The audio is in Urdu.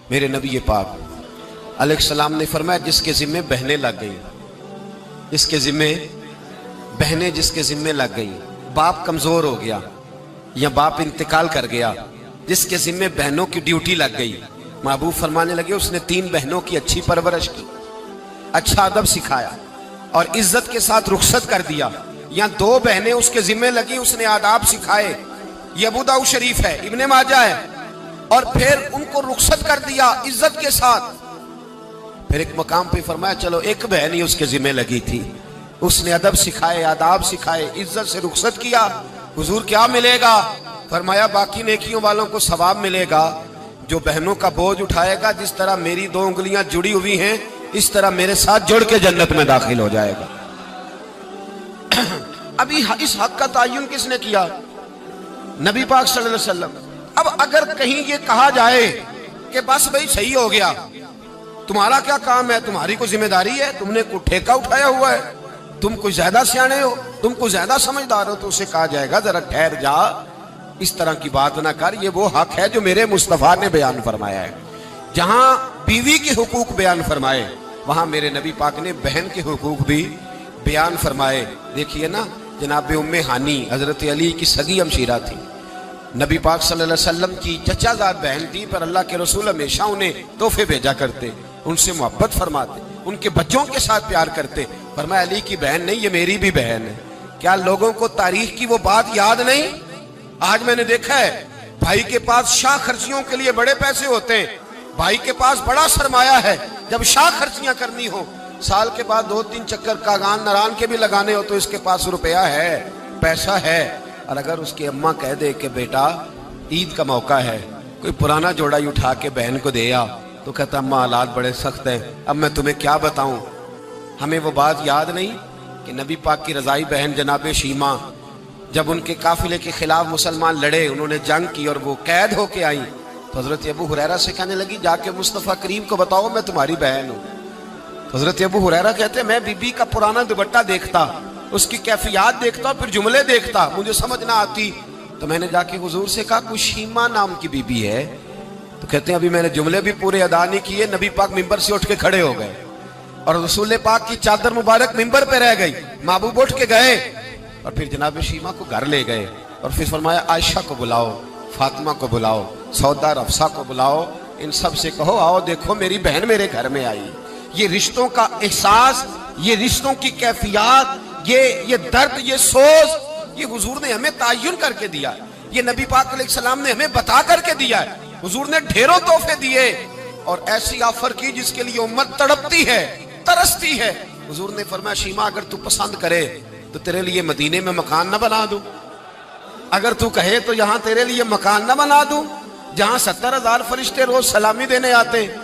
میرے نبی پاک علیہ السلام نے فرمایا جس کے ذمے بہنیں لگ گئی، جس کے ذمے بہنیں جس کے ذمے لگ گئی، باپ کمزور ہو گیا یا باپ انتقال کر گیا، جس کے ذمے بہنوں کی ڈیوٹی لگ گئی، محبوب فرمانے لگے اس نے 3 بہنوں کی اچھی پرورش کی، اچھا ادب سکھایا اور عزت کے ساتھ رخصت کر دیا، یا 2 بہنیں اس کے ذمے لگی، اس نے آداب سکھائے، یہ ابو داؤد شریف ہے، ابن ماجہ ہے، اور پھر ان کو رخصت کر دیا عزت کے ساتھ۔ پھر ایک مقام پہ فرمایا چلو ایک بہن ہی اس کے ذمے لگی تھی، اس نے ادب سکھائے، آداب سکھائے، عزت سے رخصت کیا، حضور کیا ملے گا؟ فرمایا باقی نیکیوں والوں کو ثواب ملے گا، جو بہنوں کا بوجھ اٹھائے گا جس طرح میری 2 انگلیاں جڑی ہوئی ہیں اس طرح میرے ساتھ جڑ کے جنت میں داخل ہو جائے گا۔ ابھی اس حق کا تعین کس نے کیا؟ نبی پاک صلی اللہ علیہ وسلم۔ اب اگر کہیں یہ کہا جائے کہ بس بھئی صحیح ہو گیا، تمہارا کیا کام ہے، تمہاری کوئی ذمہ داری ہے، تم نے کوئی ٹھیکہ اٹھایا ہوا ہے، تم کوئی زیادہ سیانے ہو، تم کوئی زیادہ سمجھدار ہو، تو اسے کہا جائے گا ذرا ٹھہر جا، اس طرح کی بات نہ کر، یہ وہ حق ہے جو میرے مصطفیٰ نے بیان فرمایا ہے۔ جہاں بیوی کے حقوق بیان فرمائے وہاں میرے نبی پاک نے بہن کے حقوق بھی بیان فرمائے۔ دیکھیے نا، جناب ام ہانی حضرت علی کی سگی ہمشیرہ تھی، نبی پاک صلی اللہ علیہ وسلم کی چچا زاد بہن تھی، پر اللہ کے رسول ہمیشہ انہیں تحفے بھیجا کرتے، ان سے محبت فرماتے، ان کے بچوں کے ساتھ پیار کرتے۔ فرمایا علی کی بہن نہیں، یہ میری بھی بہن ہے۔ کیا لوگوں کو تاریخ کی وہ بات یاد نہیں؟ آج میں نے دیکھا ہے بھائی کے پاس شاہ خرچیوں کے لیے بڑے پیسے ہوتے ہیں، بھائی کے پاس بڑا سرمایہ ہے، جب شاہ خرچیاں کرنی ہو، سال کے بعد 2-3 چکر کاغان نران کے بھی لگانے ہو تو اس کے پاس روپیہ ہے، پیسہ ہے، اور اگر اس کی اماں کہہ دے کہ بیٹا عید کا موقع ہے، کوئی پرانا جوڑا ہی اٹھا کے بہن کو دے آ، تو کہتا اماں حالات بڑے سخت ہیں، اب میں تمہیں کیا بتاؤں۔ ہمیں وہ بات یاد نہیں کہ نبی پاک کی رضائی بہن جناب شیمہ جب ان کے قافلے کے خلاف مسلمان لڑے، انہوں نے جنگ کی اور وہ قید ہو کے آئیں، تو حضرت ابو ہریرہ سے کہنے لگی جا کے مصطفیٰ کریم کو بتاؤ میں تمہاری بہن ہوں۔ تو حضرت ابو ہریرہ کہتے ہیں میں بی بی کا پرانا دوپٹہ دیکھتا، اس کی کیفیات دیکھتا، پھر جملے دیکھتا، مجھے سمجھ نہ آتی، تو میں نے جا کے حضور سے کہا کوئی شیمہ نام کی بی بی ہے؟ تو کہتے ہیں ابھی میں نے جملے بھی پورے ادا نہیں کیے، نبی پاک ممبر سے اٹھ کے کھڑے ہو گئے اور رسول پاک کی چادر مبارک ممبر پہ رہ گئی، محبوب اٹھ کے گئے اور پھر جناب شیمہ کو گھر لے گئے اور پھر فرمایا عائشہ کو بلاؤ، فاطمہ کو بلاؤ، سودا رفسہ کو بلاؤ، ان سب سے کہو آؤ دیکھو میری بہن میرے گھر میں آئی۔ یہ رشتوں کا احساس، یہ رشتوں کی کیفیات، یہ درد، یہ سوز، یہ حضور نے ہمیں تعین کر کے دیا، یہ نبی پاک علیہ السلام نے ہمیں بتا کر کے دیا ہے۔ حضور نے ڈھیروں تحفے دیے اور ایسی آفر کی جس کے لیے امت تڑپتی ہے، ترستی ہے۔ حضور نے فرمایا شیمہ اگر تو پسند کرے تو تیرے لیے مدینے میں مکان نہ بنا دوں، اگر تو کہے تو یہاں تیرے لیے مکان نہ بنا دوں جہاں 70,000 فرشتے روز سلامی دینے آتے ہیں،